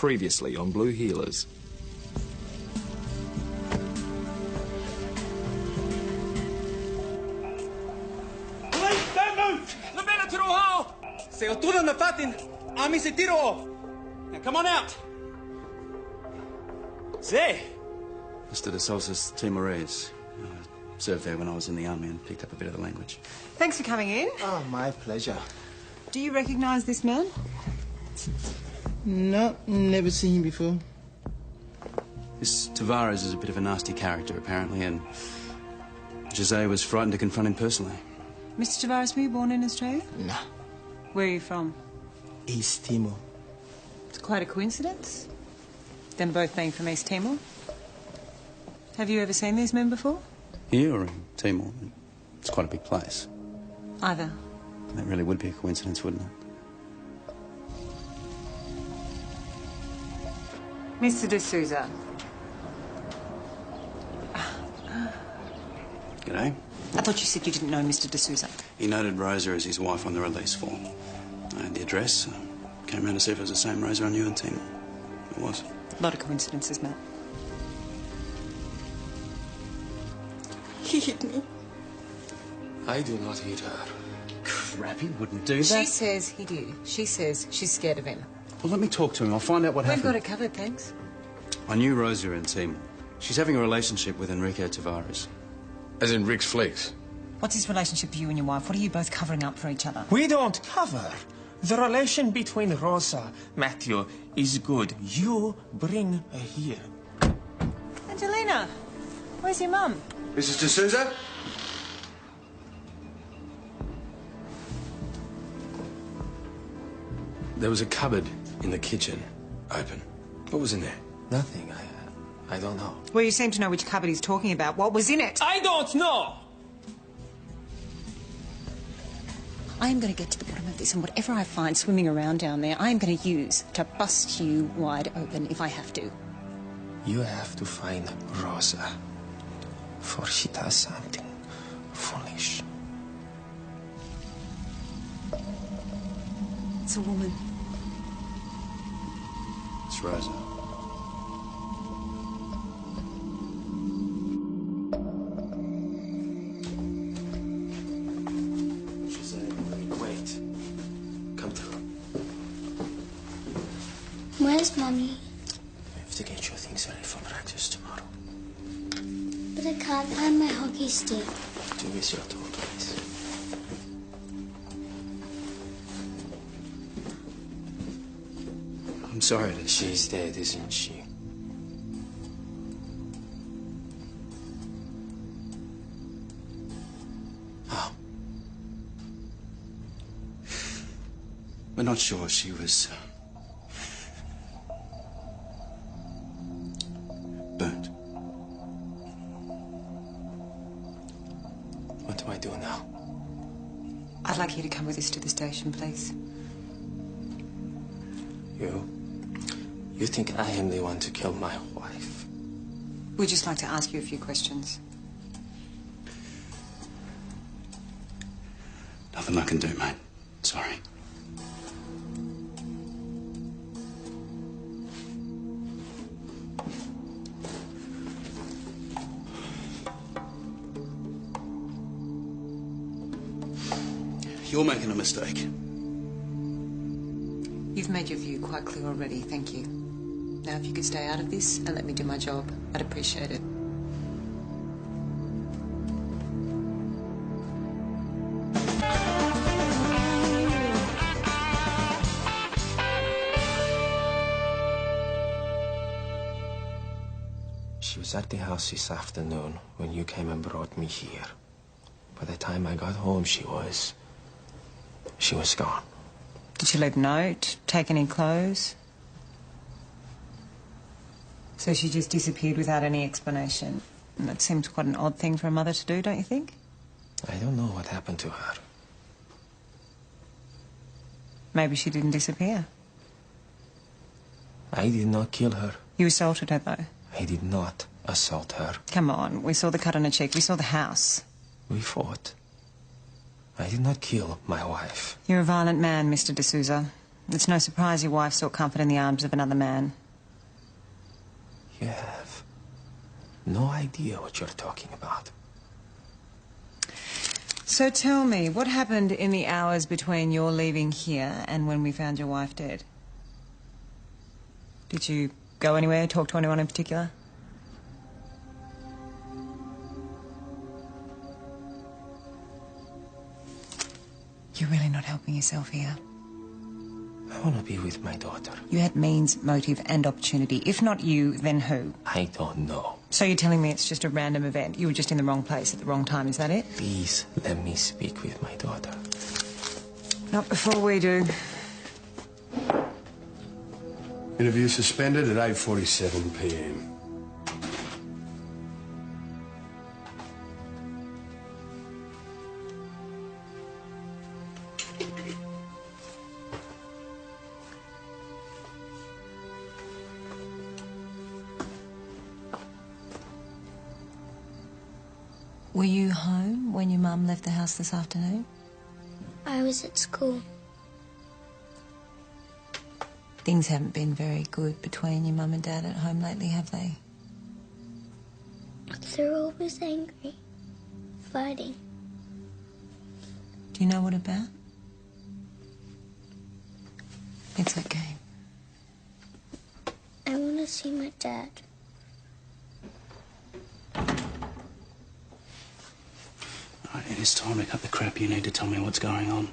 Previously on Blue Healers. Police, don't move! Libera to the hall! Se ottura na fatin, ami se tiro! Now come on out! Say! Mr. de Sousa's Timorese. I served there when I was in the army and picked up a bit of the language. Thanks for coming in. Oh, my pleasure. Do you recognise this man? No, never seen him before. This Tavares is a bit of a nasty character, apparently, and Jose was frightened to confront him personally. Mr. Tavares, were you born in Australia? Nah. Where are you from? East Timor. It's quite a coincidence. Them both being from East Timor. Have you ever seen these men before? Here or in Timor? It's quite a big place. Either. That really would be a coincidence, wouldn't it? Mr. de Sousa. G'day. I thought you said you didn't know Mr. de Sousa. He noted Rosa as his wife on the release form. I had the address. Came round to see if it was the same Rosa I knew in Timor. It was. A lot of coincidences, Matt. He hit me. I do not hit her. Crap, he wouldn't do that. She says he did. She says she's scared of him. Well, let me talk to him. I'll find out what We've happened. got it covered, thanks. I knew Rosa in Timor. She's having a relationship with Enrique Tavares. As in Rick's Flakes. What's his relationship to you and your wife? What are you both covering up for each other? We don't cover. The relation between Rosa, Matthew, is good. You bring her here. Angelina, where's your mum? Mrs. de Sousa? There was a cupboard in the kitchen, open. What was in there? Nothing. I don't know. Well, you seem to know which cupboard he's talking about. What was in it? I don't know! I am going to get to the bottom of this, and whatever I find swimming around down there, I am going to use to bust you wide open if I have to. You have to find Rosa, for she does something foolish. It's a woman. It's Rosa. Wait. Come through. Where's Mummy? We have to get your things ready for practice tomorrow. But I can't find my hockey stick. Do as you're told, please. I'm sorry that She's dead, isn't she? Oh. We're not sure. She was burnt. What do I do now? I'd like you to come with us to the station, please. You think I am the one to kill my wife? We'd just like to ask you a few questions. Nothing I can do, mate. Sorry. You're making a mistake. You've made your view quite clear already, thank you. Now, if you could stay out of this and let me do my job, I'd appreciate it. She was at the house this afternoon when you came and brought me here. By the time I got home, she was gone. Did she leave a note? Take any clothes? So she just disappeared without any explanation. And that seems quite an odd thing for a mother to do, don't you think? I don't know what happened to her. Maybe she didn't disappear. I did not kill her. You assaulted her, though. I did not assault her. Come on, we saw the cut on her cheek. We saw the house. We fought. I did not kill my wife. You're a violent man, Mr. de Sousa. It's no surprise your wife sought comfort in the arms of another man. You have no idea what you're talking about. So tell me, what happened in the hours between your leaving here and when we found your wife dead? Did you go anywhere, talk to anyone in particular? You're really not helping yourself here. I want to be with my daughter. You had means, motive and opportunity. If not you, then who? I don't know. So you're telling me it's just a random event? You were just in the wrong place at the wrong time, is that it? Please let me speak with my daughter. Not before we do. Interview suspended at 8:47 p.m. Were you home when your mum left the house this afternoon? I was at school. Things haven't been very good between your mum and dad at home lately, have they? They're always angry, fighting. Do you know what about? It's okay. I want to see my dad. Right, it is time to cut the crap. You need to tell me what's going on.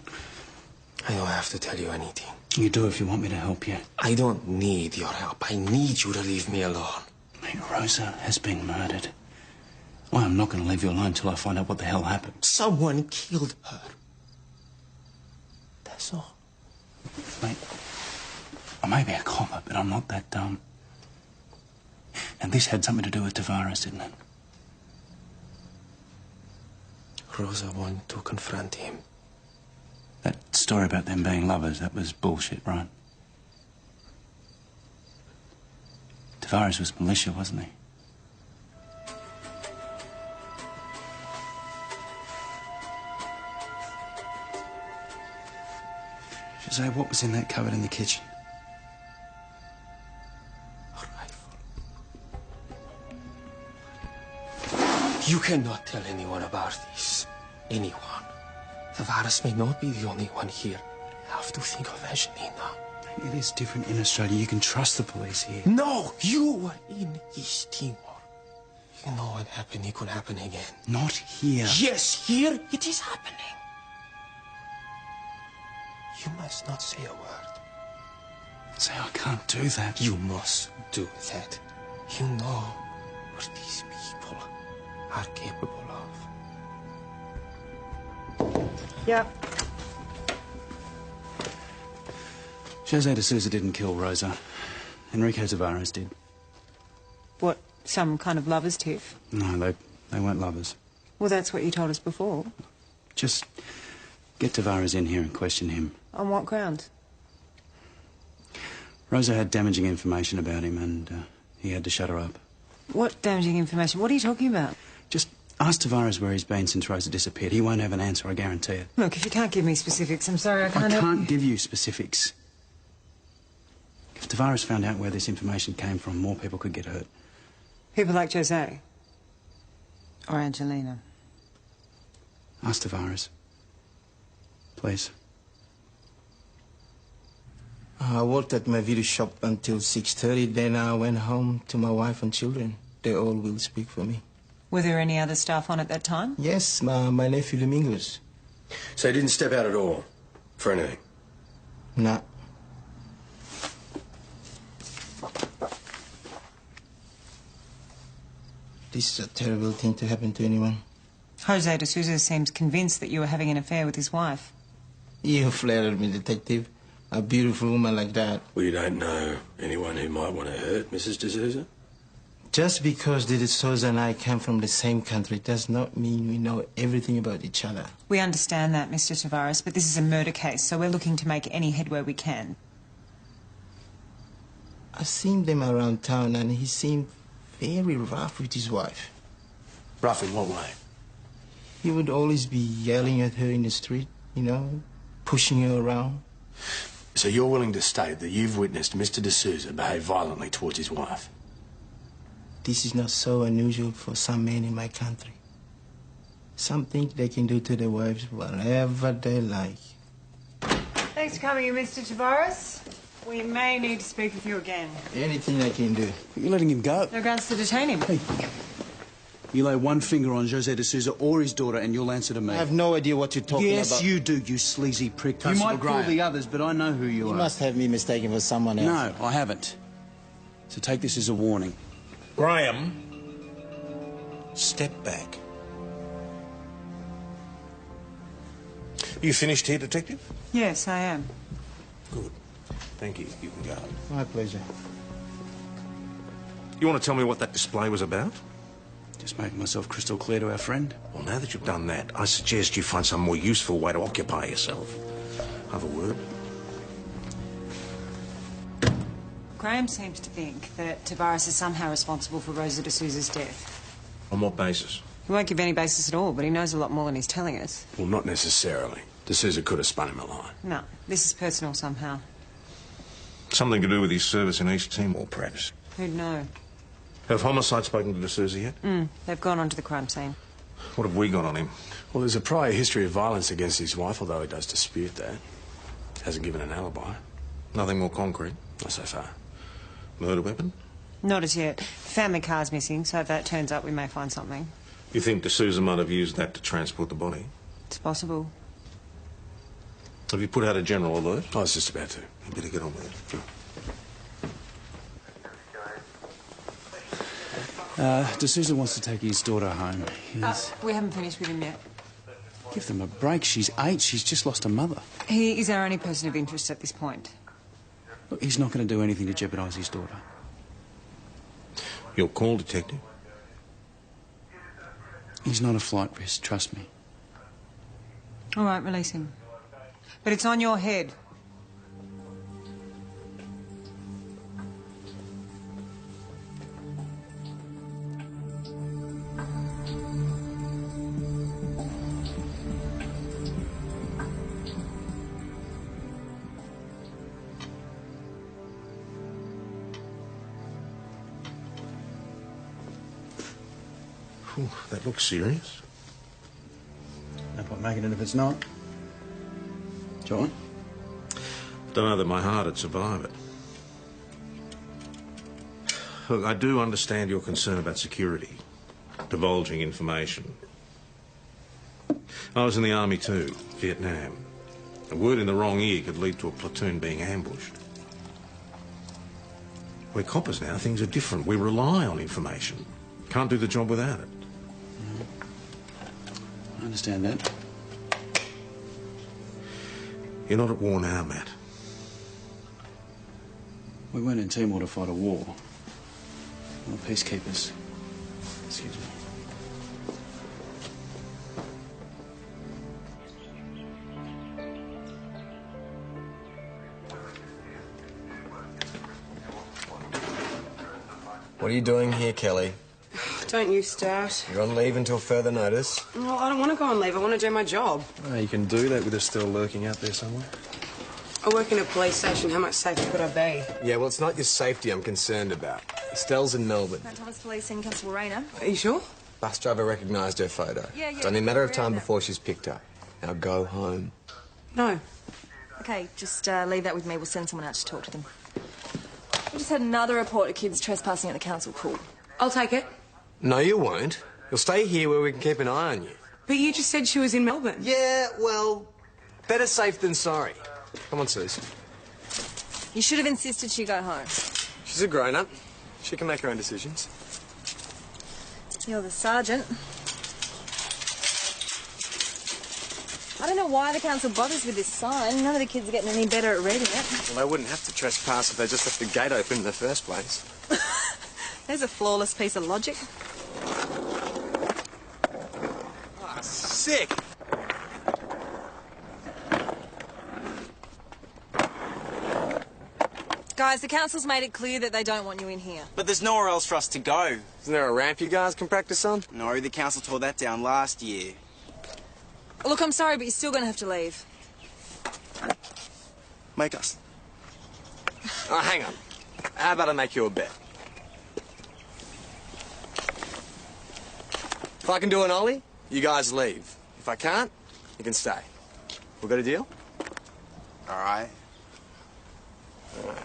I don't have to tell you anything. You do if you want me to help you. I don't need your help. I need you to leave me alone. Mate, Rosa has been murdered. Well, I'm not going to leave you alone till I find out what the hell happened. Someone killed her. That's all. Mate, I may be a copper, but I'm not that dumb. And this had something to do with Tavares, didn't it? Rosa wanted to confront him. That story about them being lovers, that was bullshit, right? Tavares was militia, wasn't he? Jose, what was in that cupboard in the kitchen? A rifle. You cannot tell anyone about this. Anyone. Tavares may not be the only one here. I have to think of Angelina. It is different in Australia. You can trust the police here. No, you were in East Timor. You know what happened, it could happen again. Not here. Yes, here it is happening. You must not say a word. Say, I can't do that. You must do that. You know what these people are capable of. Yeah. Jose de Souza didn't kill Rosa. Enrique Tavares did. What, some kind of lover's tiff? No, they weren't lovers. Well, that's what you told us before. Just get Tavares in here and question him. On what ground? Rosa had damaging information about him and he had to shut her up. What damaging information? What are you talking about? Just ask Tavares where he's been since Rosa disappeared. He won't have an answer, I guarantee it. Look, if you can't give me specifics, I'm sorry, I can't... I can't give you specifics. If Tavares found out where this information came from, more people could get hurt. People like Jose? Or Angelina? Ask Tavares. Please. I worked at my video shop until 6:30. Then I went home to my wife and children. They all will speak for me. Were there any other staff on at that time? Yes, my nephew Domingos. So he didn't step out at all? For anything? Nah. This is a terrible thing to happen to anyone. Jose de Souza seems convinced that you were having an affair with his wife. You flattered me, Detective. A beautiful woman like that. Well, you don't know anyone who might want to hurt Mrs. de Souza? Just because the Souza and I come from the same country does not mean we know everything about each other. We understand that, Mr. Tavares, but this is a murder case, so we're looking to make any headway we can. I've seen them around town and he seemed very rough with his wife. Rough in what way? He would always be yelling at her in the street, you know, pushing her around. So you're willing to state that you've witnessed Mr. D'Souza behave violently towards his wife? This is not so unusual for some men in my country. Some think they can do to their wives whatever they like. Thanks for coming in, Mr. Tavares. We may need to speak with you again. Anything I can do. You're letting him go. No grounds to detain him. Hey, you lay one finger on Jose D'Souza or his daughter and you'll answer to me. I have no idea what you're talking about. Yes, you do, you sleazy prick. Constable You might Graham. fool the others, but I know who you are. You must have me mistaken for someone else. No, I haven't. So take this as a warning. Graham, step back. You finished here, Detective? Yes, I am. Good. Thank you. You can go. My pleasure. You want to tell me what that display was about? Just making myself crystal clear to our friend. Well, now that you've done that, I suggest you find some more useful way to occupy yourself. Have a word. Graham seems to think that Tavares is somehow responsible for Rosa D'Souza's death. On what basis? He won't give any basis at all, but he knows a lot more than he's telling us. Well, not necessarily. D'Souza could have spun him a line. No, this is personal somehow. Something to do with his service in East Timor, perhaps. Who'd know? Have Homicide spoken to D'Souza yet? They've gone onto the crime scene. What have we got on him? Well, there's a prior history of violence against his wife, although he does dispute that. Hasn't given an alibi. Nothing more concrete. Not so far. Murder weapon? Not as yet. Family car's missing, so if that turns up, we may find something. You think D'Souza might have used that to transport the body? It's possible. Have you put out a general alert? I was just about to. You better get on with it. D'Souza wants to take his daughter home. We haven't finished with him yet. Give them a break. She's 8. She's just lost her mother. He is our only person of interest at this point. Look, he's not going to do anything to jeopardise his daughter. Your call, Detective. He's not a flight risk, trust me. All right, release him. But it's on your head. Whew, that looks serious. No point making it if it's not. John? Don't know that my heart would survive it. Look, I do understand your concern about security, divulging information. I was in the army too, Vietnam. A word in the wrong ear could lead to a platoon being ambushed. We're coppers now, things are different. We rely on information. Can't do the job without it. I understand that. You're not at war now, Matt. We went in Timor to fight a war. We're peacekeepers. Excuse me. What are you doing here, Kelly? Don't you start. You're on leave until further notice. Well, I don't want to go on leave. I want to do my job. Oh, you can do that with her still lurking out there somewhere. I work in a police station. How much safer could I be? Yeah, well, it's not your safety I'm concerned about. Estelle's in Melbourne. Mount Thomas Police and Constable Rayner. Are you sure? Bus driver recognised her photo. Yeah. It's only a matter of time before she's picked up. Now go home. No. Okay, just leave that with me. We'll send someone out to talk to them. We just had another report of kids trespassing at the council pool. I'll take it. No, you won't. You'll stay here where we can keep an eye on you. But you just said she was in Melbourne. Yeah, well, better safe than sorry. Come on, Suze. You should have insisted she go home. She's a grown-up. She can make her own decisions. You're the sergeant. I don't know why the council bothers with this sign. None of the kids are getting any better at reading it. Well, they wouldn't have to trespass if they just left the gate open in the first place. There's a flawless piece of logic. Ah, sick! Guys, the council's made it clear that they don't want you in here. But there's nowhere else for us to go. Isn't there a ramp you guys can practice on? No, the council tore that down last year. Look, I'm sorry, but you're still going to have to leave. Make us. Oh, hang on. How about I make you a bet? If I can do an ollie, you guys leave. If I can't, you can stay. We got a deal? All right. All right.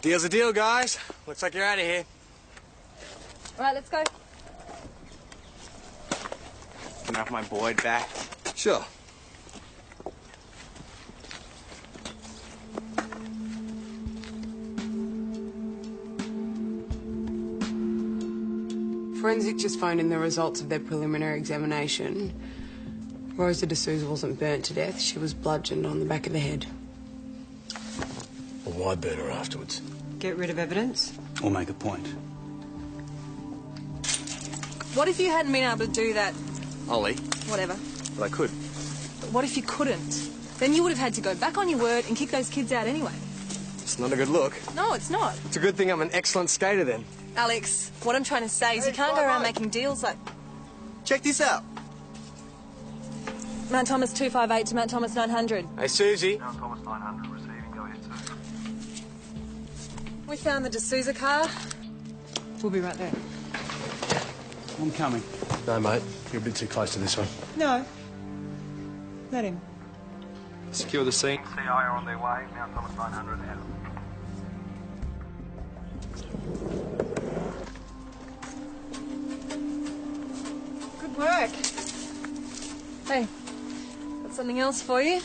Deal's a deal, guys. Looks like you're out of here. All right, let's go. Can I have my Boyd back? Sure. Forensic just phoned in the results of their preliminary examination. Rosa D'Souza wasn't burnt to death. She was bludgeoned on the back of the head. Well, why burn her afterwards? Get rid of evidence? Or make a point. What if you hadn't been able to do that? Ollie. Whatever. But I could. But what if you couldn't? Then you would have had to go back on your word and kick those kids out anyway. It's not a good look. No, it's not. It's a good thing I'm an excellent skater then. Alex, what I'm trying to say is you can't go around making deals like... Check this out. Mount Thomas 258 to Mount Thomas 900. Hey, Susie. Mount Thomas 900 receiving. Go ahead, Susie. We found the D'Souza car. We'll be right there. I'm coming. No, mate. You're a bit too close to this one. No. Let him. Secure the scene. CI are on their way. Mount Thomas 900 out. Good work. Hey, got something else for you?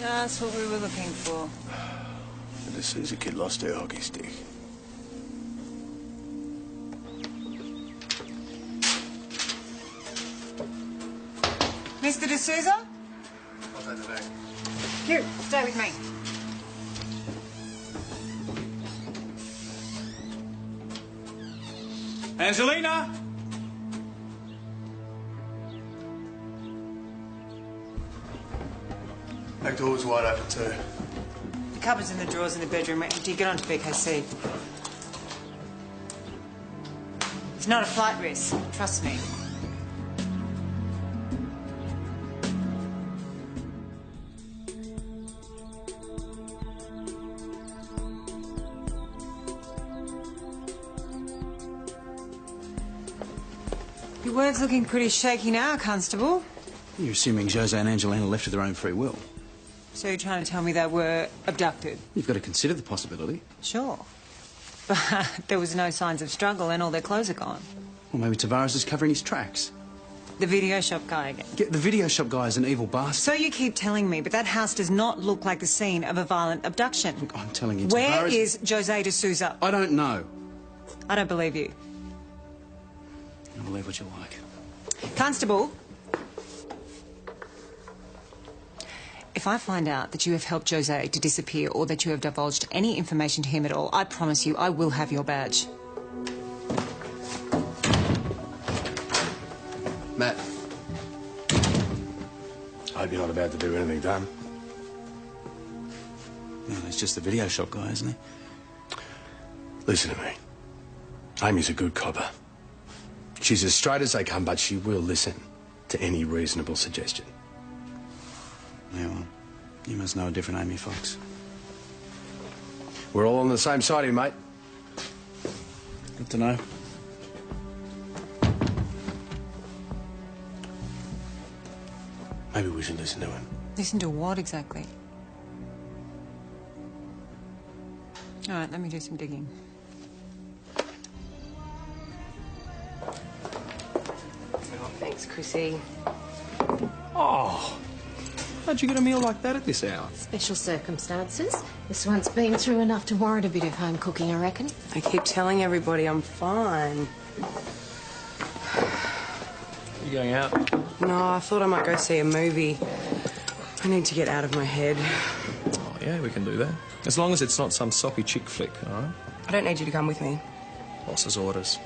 Just what we were looking for. The D'Souza kid lost her hockey stick. Mr. D'Souza? I'll take the bag. You, stay with me. Angelina! Back door was wide open too. The cupboards and the drawers in the bedroom are empty. Get on to BKC. It's not a flight risk. Trust me. Your word's looking pretty shaky now, Constable. You're assuming Jose and Angelina left of their own free will. So you're trying to tell me they were abducted? You've got to consider the possibility. Sure. But there was no signs of struggle and all their clothes are gone. Well, maybe Tavares is covering his tracks. The video shop guy again. Yeah, the video shop guy is an evil bastard. So you keep telling me, but that house does not look like the scene of a violent abduction. Look, I'm telling you, Where Tavares... is Jose D'Souza? I don't know. I don't believe you. I'll believe what you like. Constable, if I find out that you have helped Jose to disappear or that you have divulged any information to him at all, I promise you I will have your badge. Matt. I hope you're not about to do anything dumb. Well, he's just the video shop guy, isn't he? Listen to me. Amy's a good copper. She's as straight as they come, but she will listen to any reasonable suggestion. Yeah, well, you must know a different Amy Fox. We're all on the same side here, mate. Good to know. Maybe we should listen to him. Listen to what exactly? All right, let me do some digging. Thanks, Chrissy. Oh, how'd you get a meal like that at this hour? Special circumstances. This one's been through enough to warrant a bit of home cooking, I reckon. I keep telling everybody I'm fine. You going out? No, I thought I might go see a movie. I need to get out of my head. Oh, yeah, we can do that. As long as it's not some soppy chick flick, all right? I don't need you to come with me. Boss's orders.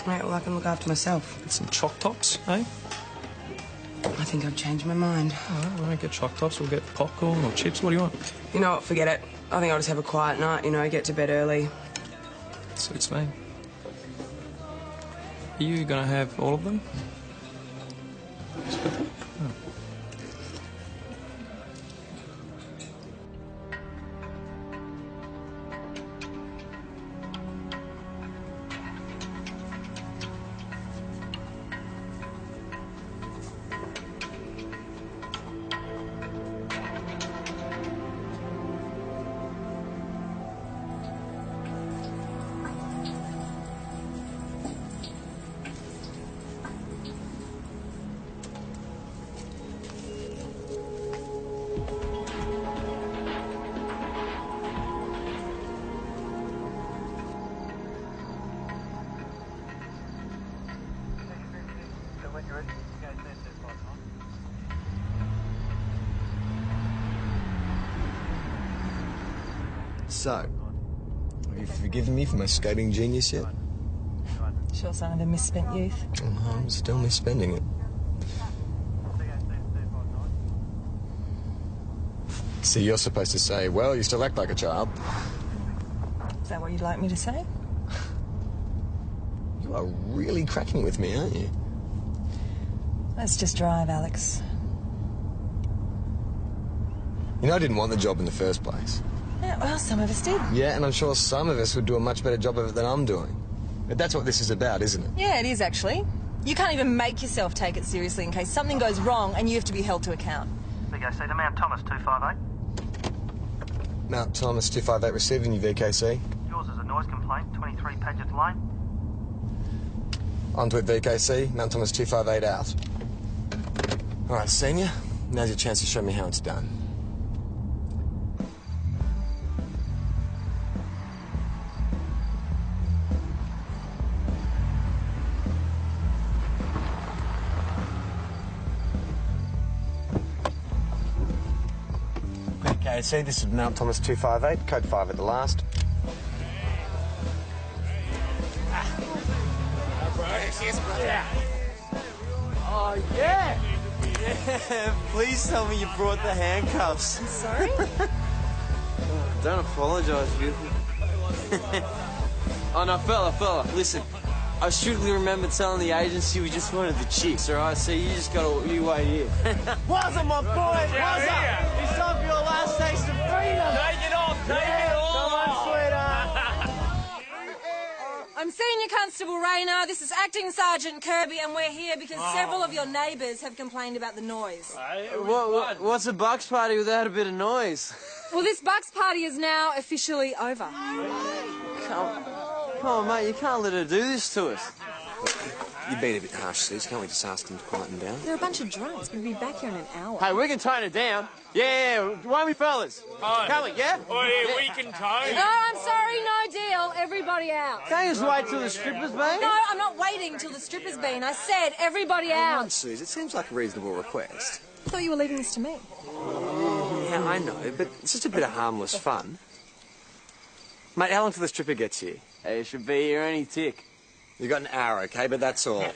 Right, well, I can look after myself. Get some choc tops, eh? I think I've changed my mind. All right, we won't get choc tops. We'll get popcorn or chips. What do you want? You know what? Forget it. I think I'll just have a quiet night, you know, get to bed early. Suits me. Are you going to have all of them? So, have you forgiven me for my skating genius yet? Sure sign of a misspent youth. I'm still misspending it. So you're supposed to say, well, you still act like a child. Is that what you'd like me to say? You are really cracking with me, aren't you? Let's just drive, Alex. You know I didn't want the job in the first place. Yeah, well, some of us did. Yeah, and I'm sure some of us would do a much better job of it than I'm doing. But that's what this is about, isn't it? Yeah, it is, actually. You can't even make yourself take it seriously in case something goes wrong and you have to be held to account. VKC to Mount Thomas 258. Mount Thomas 258 receiving you, VKC. Yours is a noise complaint, 23 Paget Lane. On to it, VKC. Mount Thomas 258 out. All right, Senior, now's your chance to show me how it's done. VKC, this is Mount Thomas 258, code 5 at the last. Oh, yeah! Yeah, please tell me you brought the handcuffs. I'm sorry? Don't apologise, beautiful. Oh, no, fella, listen. I strictly remember telling the agency we just wanted the chicks, all right? So you just you wait here. Wazza, my boy, Wazza! It's time for your last taste of freedom! Take it off, take it off! Come on, sweetheart! I'm Senior Constable Rayner, this is Acting Sergeant Kirby, and we're here because several of your neighbours have complained about the noise. What's a bucks party without a bit of noise? Well, this Bucks party is now officially over. Come on, mate, you can't let her do this to us. You're being a bit harsh, Suze. Can't we just ask them to quieten down? They're a bunch of drunks. We'll be back here in an hour. Hey, we can tone it down. Yeah, won't we, fellas? Can we, yeah? Oh, yeah, we can tone. No, I'm sorry, no deal. Everybody out. Can't you just wait till the strippers been? No, I'm not waiting till the stripper's been. I said everybody Come out. on, Suze. It seems like a reasonable request. I thought you were leaving this to me. Yeah, I know, but it's just a bit of harmless fun. Mate, how long till the stripper gets here? Hey, it should be here any tick. You got an hour, okay? But that's all. And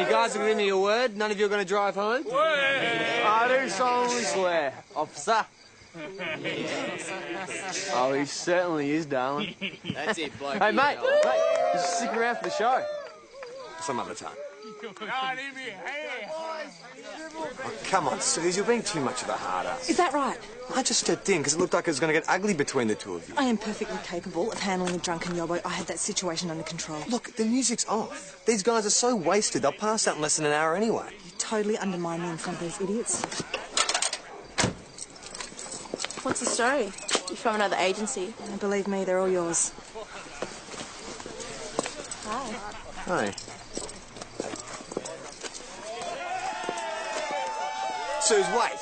you guys are giving me a word? None of you are going to drive home? I do solemnly swear. Officer. Oh, he certainly is, darling. That's it, bloke. Hey, mate, just stick around for the show. Some other time. Oh, come on, Suze, you're being too much of a hard ass. Is that right? I just stepped in because it looked like it was going to get ugly between the two of you. I am perfectly capable of handling a drunken yobbo. I had that situation under control. Look, the music's off. These guys are so wasted, they'll pass out in less than an hour anyway. You totally undermine me in front of those idiots. What's the story? You're from another agency. And believe me, they're all yours. Hi. Hi. Suze, wait.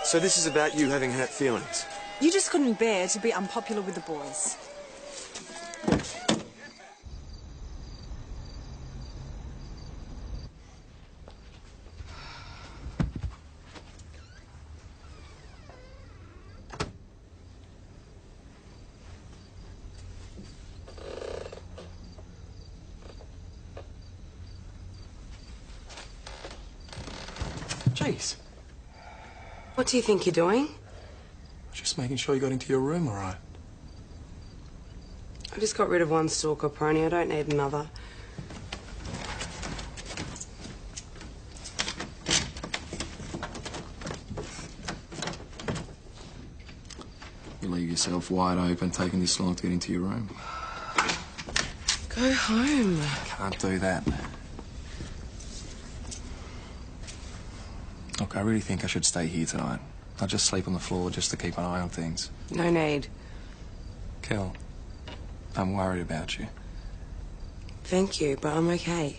So this is about you having hurt feelings? You just couldn't bear to be unpopular with the boys. Jeez. What do you think you're doing? Just making sure you got into your room all right. I just got rid of one stalker pony. I don't need another. You leave yourself wide open, taking this long to get into your room. Go home. Can't do that. Look, I really think I should stay here tonight. I'll just sleep on the floor just to keep an eye on things. No need. Kel, I'm worried about you. Thank you, but I'm okay.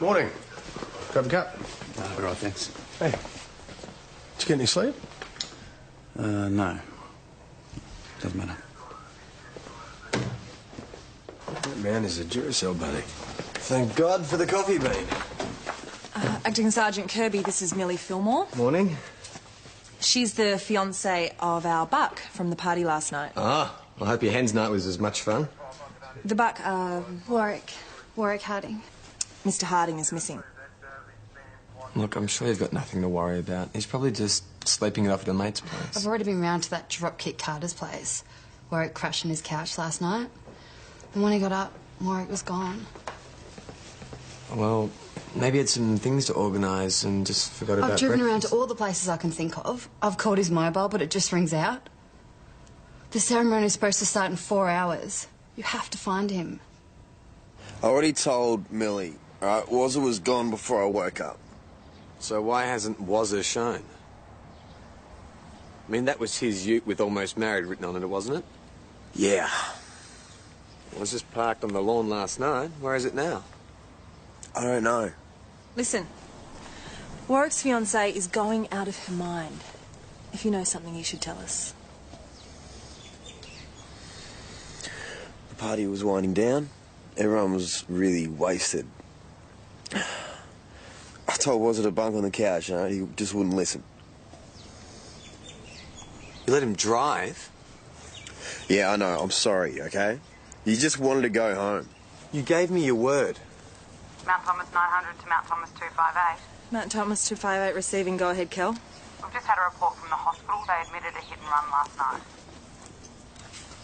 Morning. Grab a cup. All right, thanks. Hey, did you get any sleep? No. Doesn't matter. That man is a Duracell buddy. Thank God for the coffee bean. Acting Sergeant Kirby, this is Millie Fillmore. Morning. She's the fiancée of our Buck from the party last night. Ah, I hope your hen's night was as much fun. The Buck, Warwick Harding. Mr. Harding is missing. Look, I'm sure you've got nothing to worry about. He's probably just sleeping it off at a mate's place. I've already been round to that dropkick Carter's place. Warwick crashed on his couch last night. And when he got up, Warwick was gone. Well, maybe he had some things to organise and just forgot about I've driven around breakfast. to all the places I can think of. I've called his mobile, but it just rings out. The ceremony is supposed to start in 4 hours. You have to find him. I already told Millie, all right? Wazza was gone before I woke up. So why hasn't Wazza shown? I mean, that was his ute with Almost Married written on it, wasn't it? Yeah. It was just parked on the lawn last night. Where is it now? I don't know. Listen, Warwick's fiancée is going out of her mind. If you know something, you should tell us. The party was winding down. Everyone was really wasted. I told Wazza to bunk on the couch, he just wouldn't listen. You let him drive? Yeah, I know. I'm sorry, okay? You just wanted to go home. You gave me your word. Mount Thomas 900 to Mount Thomas 258. Mount Thomas 258 receiving. Go ahead, Kel. We've just had a report from the hospital. They admitted a hit and run last night.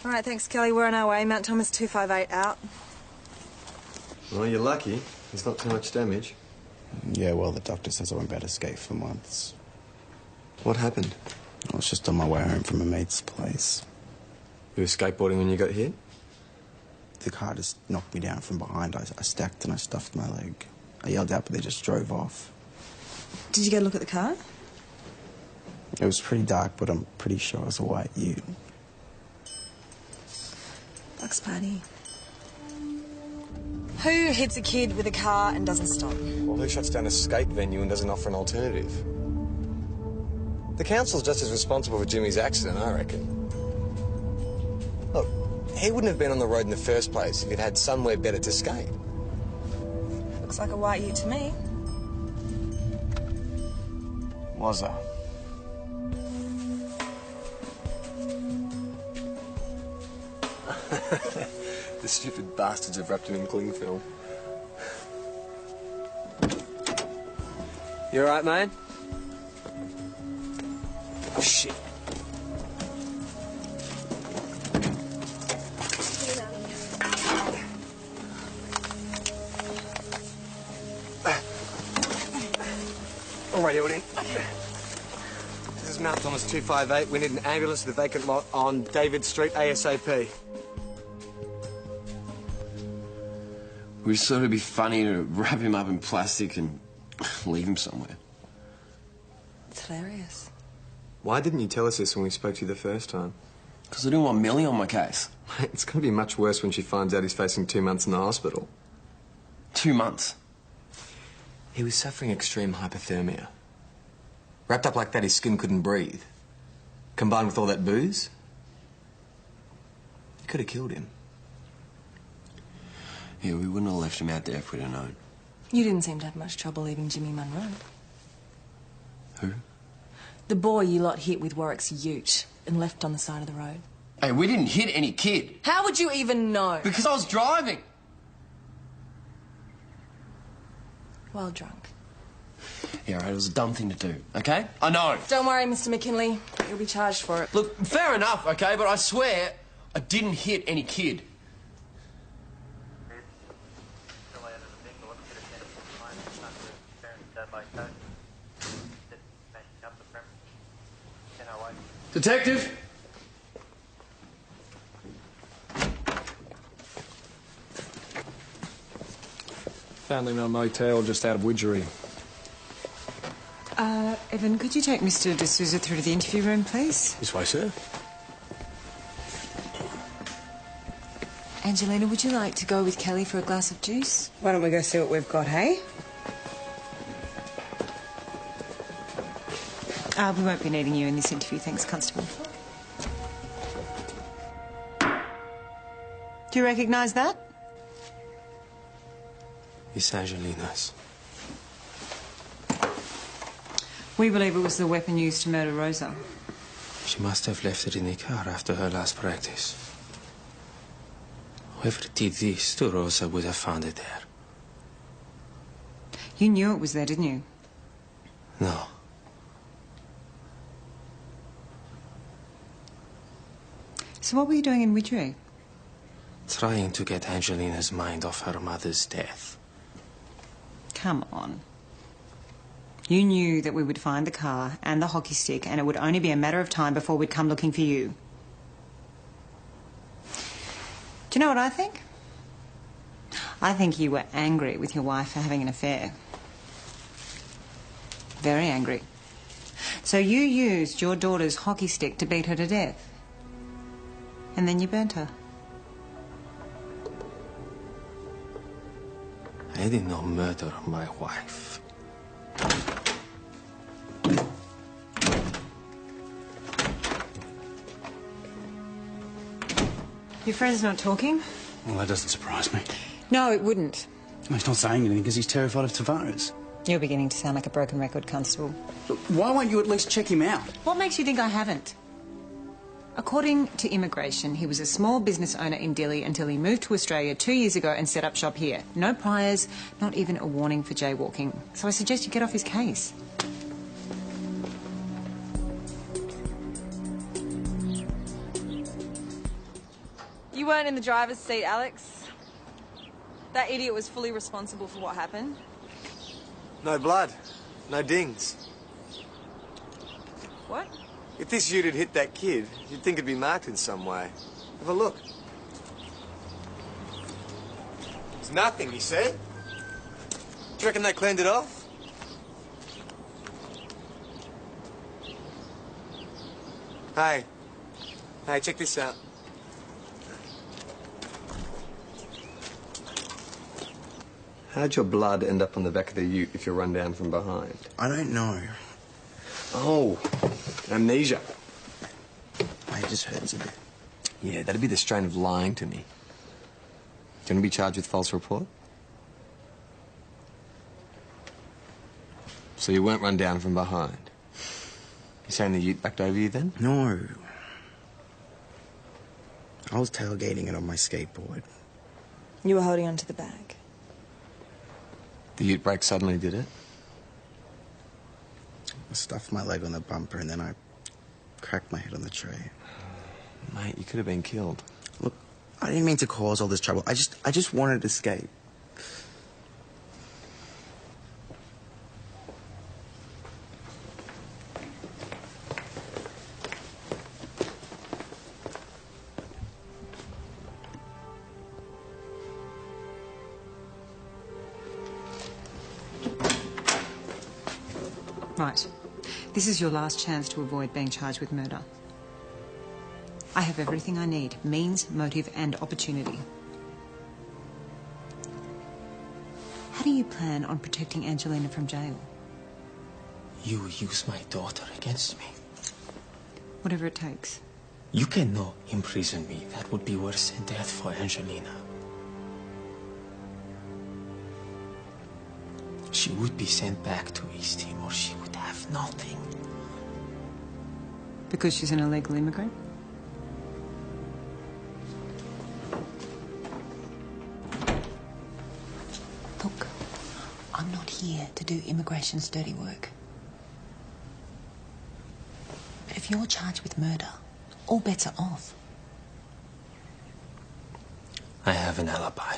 All right, thanks, Kelly. We're on our way. Mount Thomas 258 out. Well, you're lucky. There's not too much damage. Yeah, well, the doctor says I won't be able to skate for months. What happened? I was just on my way home from a mate's place. You were skateboarding when you got hit? The car just knocked me down from behind. I stacked and I stuffed my leg. I yelled out, but they just drove off. Did you get a look at the car? It was pretty dark, but I'm pretty sure it was a white ute. Bucks party. Who hits a kid with a car and doesn't stop? Well, who shuts down a skate venue and doesn't offer an alternative? The council's just as responsible for Jimmy's accident, I reckon. Look, he wouldn't have been on the road in the first place if he'd had somewhere better to skate. Looks like a white ute to me. Wazza. The stupid bastards have wrapped him in cling film. You alright, mate? Oh, shit. All right, Eldon. This is Mount Thomas 258. We need an ambulance to the vacant lot on David Street ASAP. We just thought it'd be funny to wrap him up in plastic and leave him somewhere. It's hilarious. Why didn't you tell us this when we spoke to you the first time? Because I didn't want Millie on my case. Mate, it's going to be much worse when she finds out he's facing 2 months in the hospital. 2 months? He was suffering extreme hypothermia. Wrapped up like that, his skin couldn't breathe. Combined with all that booze, it could have killed him. Yeah, we wouldn't have left him out there if we'd have known. You didn't seem to have much trouble leaving Jimmy Munro. Who? The boy you lot hit with Warwick's ute and left on the side of the road. Hey, we didn't hit any kid. How would you even know? Because I was driving. Well drunk. Yeah, right, it was a dumb thing to do, okay? I know. Don't worry, Mr. McKinley. You'll be charged for it. Look, fair enough, okay, but I swear I didn't hit any kid. Detective? Found him in a motel just out of Widgery. Evan, could you take Mr. D'Souza through to the interview room, please? This way, sir. Angelina, would you like to go with Kelly for a glass of juice? Why don't we go see what we've got, hey? We won't be needing you in this interview, thanks, Constable. Do you recognise that? It's Angelina's. We believe it was the weapon used to murder Rosa. She must have left it in the car after her last practice. Whoever did this to Rosa would have found it there. You knew it was there, didn't you? No. So what were you doing in Widgery? Trying to get Angelina's mind off her mother's death. Come on. You knew that we would find the car and the hockey stick, and it would only be a matter of time before we'd come looking for you. Do you know what I think? I think you were angry with your wife for having an affair. Very angry. So you used your daughter's hockey stick to beat her to death. And then you burnt her. I did not murder my wife. Your friend's not talking? Well, that doesn't surprise me. No, it wouldn't. Well, he's not saying anything because he's terrified of Tavares. You're beginning to sound like a broken record, Constable. Look, why won't you at least check him out? What makes you think I haven't? According to immigration, he was a small business owner in Dili until he moved to Australia 2 years ago and set up shop here. No priors, not even a warning for jaywalking. So I suggest you get off his case. You weren't in the driver's seat, Alex. That idiot was fully responsible for what happened. No blood. No dings. What? If this ute had hit that kid, you'd think it'd be marked in some way. Have a look. It's nothing, he said. Do you reckon they cleaned it off? Hey. Hey, check this out. How'd your blood end up on the back of the ute if you're run down from behind? I don't know. Oh, amnesia. My head just hurts a bit. Yeah, that'd be the strain of lying to me. Do you want to be charged with false report? So you weren't run down from behind? You saying the ute backed over you then? No. I was tailgating it on my skateboard. You were holding onto the bag. The ute brake suddenly, did it? I stuffed my leg on the bumper and then I cracked my head on the tray. Mate, you could have been killed. Look, I didn't mean to cause all this trouble. I just wanted to skate. Right. This is your last chance to avoid being charged with murder. I have everything I need. Means, motive and opportunity. How do you plan on protecting Angelina from jail? You use my daughter against me. Whatever it takes. You cannot imprison me. That would be worse than death for Angelina. She would be sent back to East Timor. She would have nothing. Because she's an illegal immigrant? Look, I'm not here to do immigration's dirty work. But if you're charged with murder, all bets are off. I have an alibi.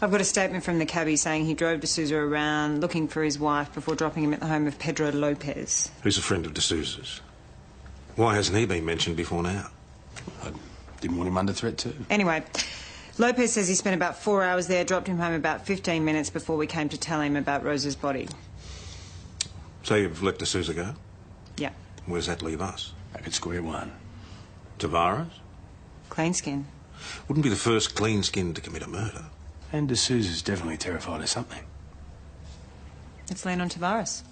I've got a statement from the cabbie saying he drove D'Souza around looking for his wife before dropping him at the home of Pedro Lopez. Who's a friend of D'Souza's? Why hasn't he been mentioned before now? I didn't want him under threat too. Anyway, Lopez says he spent about 4 hours there, dropped him home about 15 minutes before we came to tell him about Rosa's body. So you've let D'Souza go? Yeah. Where's that leave us? Back at square one. Tavares? Clean skin. Wouldn't be the first clean skin to commit a murder. And D'Souza's definitely terrified of something. Let's land on Tavares.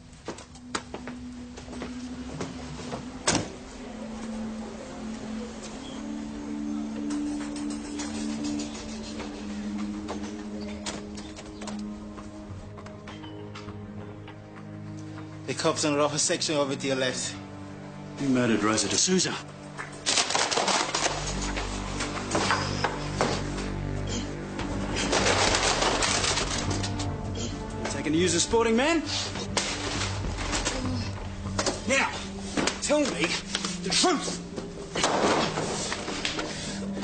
The cops on the upper section over to your left. You murdered Rosa D'Souza. Taking to use a sporting man? Now, tell me the truth.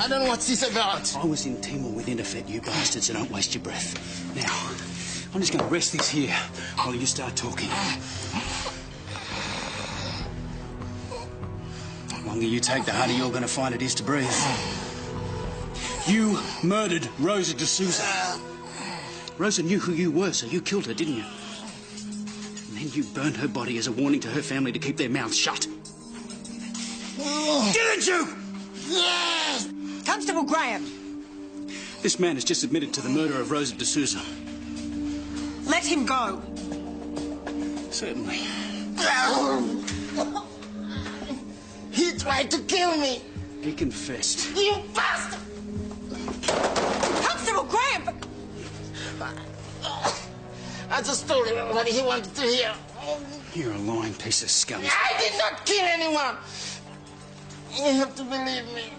I don't know what's this about. I was in Timor with Interfet, you bastards, so don't waste your breath. Now, I'm just going to rest this here while you start talking. The longer you take, the harder you're going to find it is to breathe. You murdered Rosa D'Souza. Rosa knew who you were, so you killed her, didn't you? And then you burned her body as a warning to her family to keep their mouths shut. Didn't you? Yes! Constable Graham! This man has just admitted to the murder of Rosa D'Souza. Let him go! Certainly. He tried to kill me. He confessed. You bastard! Constable Graham! I just told him what he wanted to hear. You're a lying piece of scum. I did not kill anyone! You have to believe me.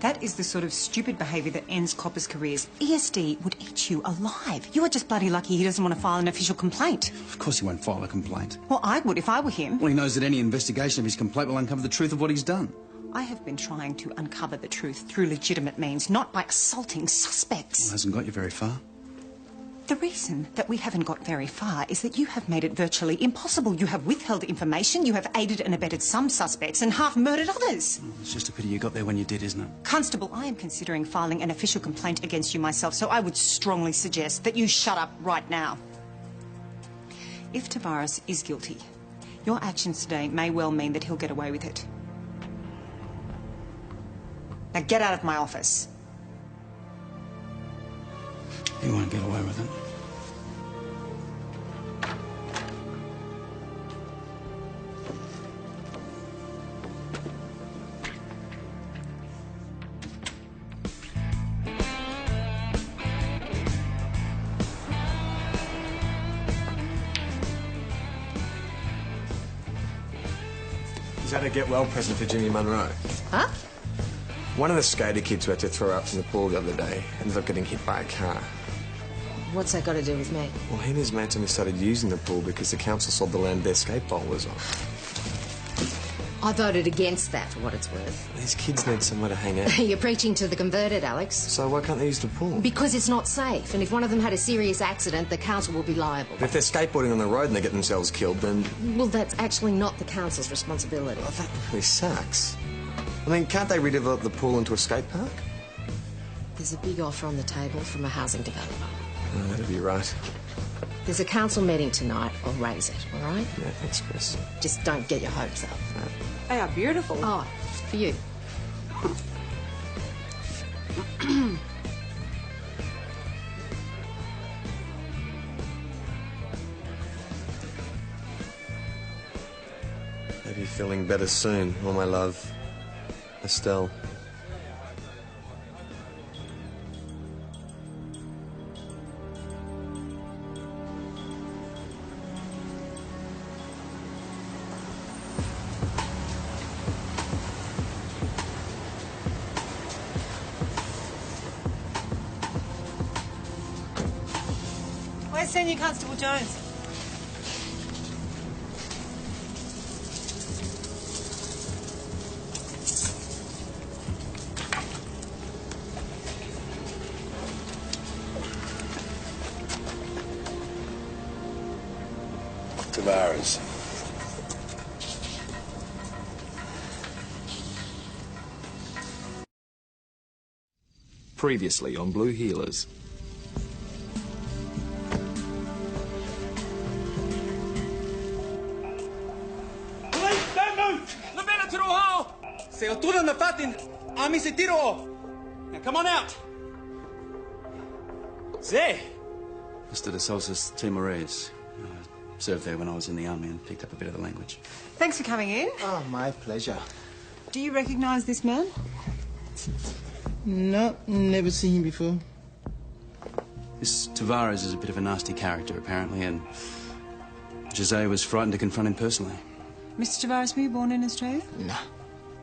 That is the sort of stupid behaviour that ends coppers' careers. ESD would eat you alive. You are just bloody lucky he doesn't want to file an official complaint. Of course he won't file a complaint. Well, I would if I were him. Well, he knows that any investigation of his complaint will uncover the truth of what he's done. I have been trying to uncover the truth through legitimate means, not by assaulting suspects. Well, hasn't got you very far. The reason that we haven't got very far is that you have made it virtually impossible. You have withheld information, you have aided and abetted some suspects and half murdered others. Well, it's just a pity you got there when you did, isn't it? Constable, I am considering filing an official complaint against you myself, so I would strongly suggest that you shut up right now. If Tavares is guilty, your actions today may well mean that he'll get away with it. Now get out of my office. He won't get away with it. Is that a get-well present for Jimmy Munro? Huh? One of the skater kids who had to throw up from the pool the other day ended up getting hit by a car. What's that got to do with me? Well, he and his mates only started using the pool because the council sold the land their skate bowl was on. I voted against that, for what it's worth. These kids need somewhere to hang out. You're preaching to the converted, Alex. So why can't they use the pool? Because it's not safe, and if one of them had a serious accident, the council will be liable. But if they're skateboarding on the road and they get themselves killed, then... Well, that's actually not the council's responsibility. Oh, that really sucks. I mean, can't they redevelop the pool into a skate park? There's a big offer on the table from a housing developer. Oh, that'd be right. There's a council meeting tonight. I'll raise it, all right? Yeah, thanks, Chris. Just don't get your hopes up. They are beautiful. Oh, for you. Hope you're feeling better soon, all my love. Estelle. Where's Senior Constable Jones? Tavares. Previously on Blue Healers. Police, don't move! Libera Tirohao! Se otuda na fatin, ami se tiro! Now come on out! Say! Mr. De Sousa's Timorese. I served there when I was in the army and picked up a bit of the language. Thanks for coming in. Oh, my pleasure. Do you recognise this man? No, never seen him before. This Tavares is a bit of a nasty character, apparently, and Jose was frightened to confront him personally. Mr. Tavares, were you born in Australia? Nah.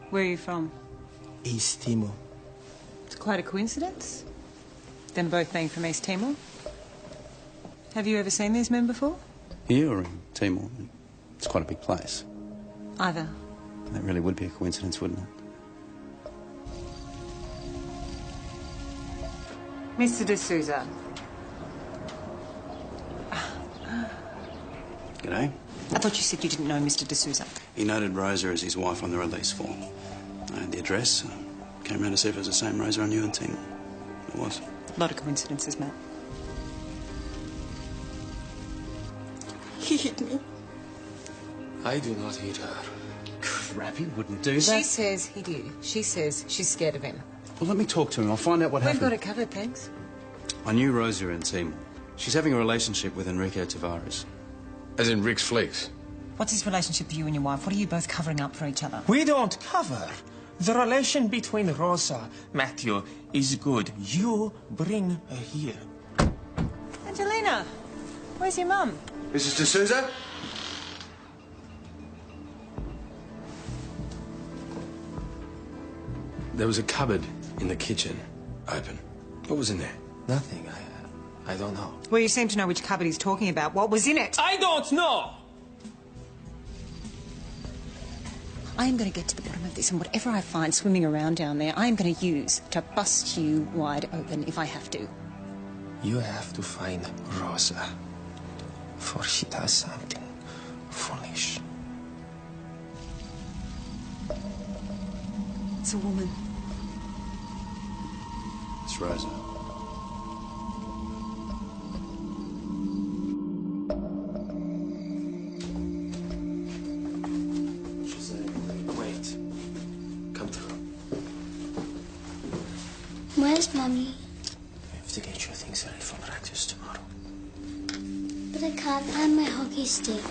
Where are you from? East Timor. It's quite a coincidence. Them both being from East Timor. Have you ever seen these men before? Here or in Timor? It's quite a big place. Either. That really would be a coincidence, wouldn't it? Mr. De Souza. G'day. I thought you said you didn't know Mr. De Souza. He noted Rosa as his wife on the release form. I had the address. Came round to see if it was the same Rosa I knew in Timor. It was. A lot of coincidences, Matt. He hit me. I do not hit her. Crap, he wouldn't do that. She says he did. She says she's scared of him. Well, let me talk to him. I'll find out what We've happened. got it covered, thanks. I knew Rosa in Timor. She's having a relationship with Enrique Tavares. As in Rick's Fleeks. What's his relationship with you and your wife? What are you both covering up for each other? We don't cover. The relation between Rosa, Matthew, is good. You bring her here. Angelina, where's your mum? Mrs. D'Souza? There was a cupboard in the kitchen, open. What was in there? Nothing. I don't know. Well, you seem to know which cupboard he's talking about. What was in it? I don't know! I am going to get to the bottom of this, and whatever I find swimming around down there, I am going to use to bust you wide open if I have to. You have to find Rosa, for she does something foolish. It's a woman. It's Rosa. Wait. Come through. Where's Mummy? I have to get your things ready for practice tomorrow. But I can't find my hockey stick.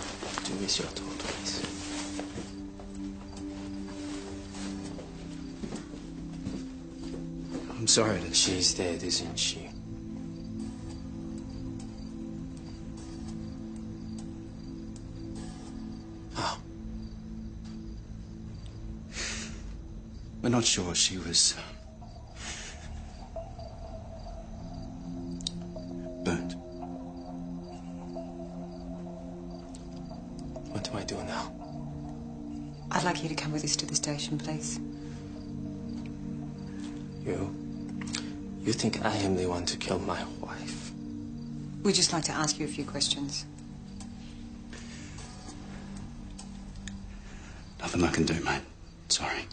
Do as you're told, please. I'm sorry to... She's dead, isn't she? Oh. We're not sure. She was... burnt. What do I do now? I'd like you to come with us to the station, please. You think I am the one to kill my wife? We'd just like to ask you a few questions. Nothing I can do, mate. Sorry.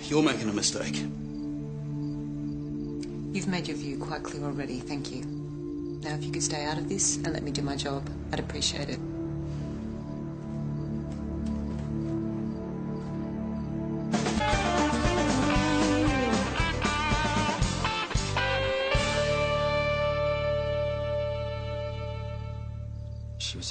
You're making a mistake. You've made your view quite clear already, thank you. Now, if you could stay out of this and let me do my job, I'd appreciate it. She was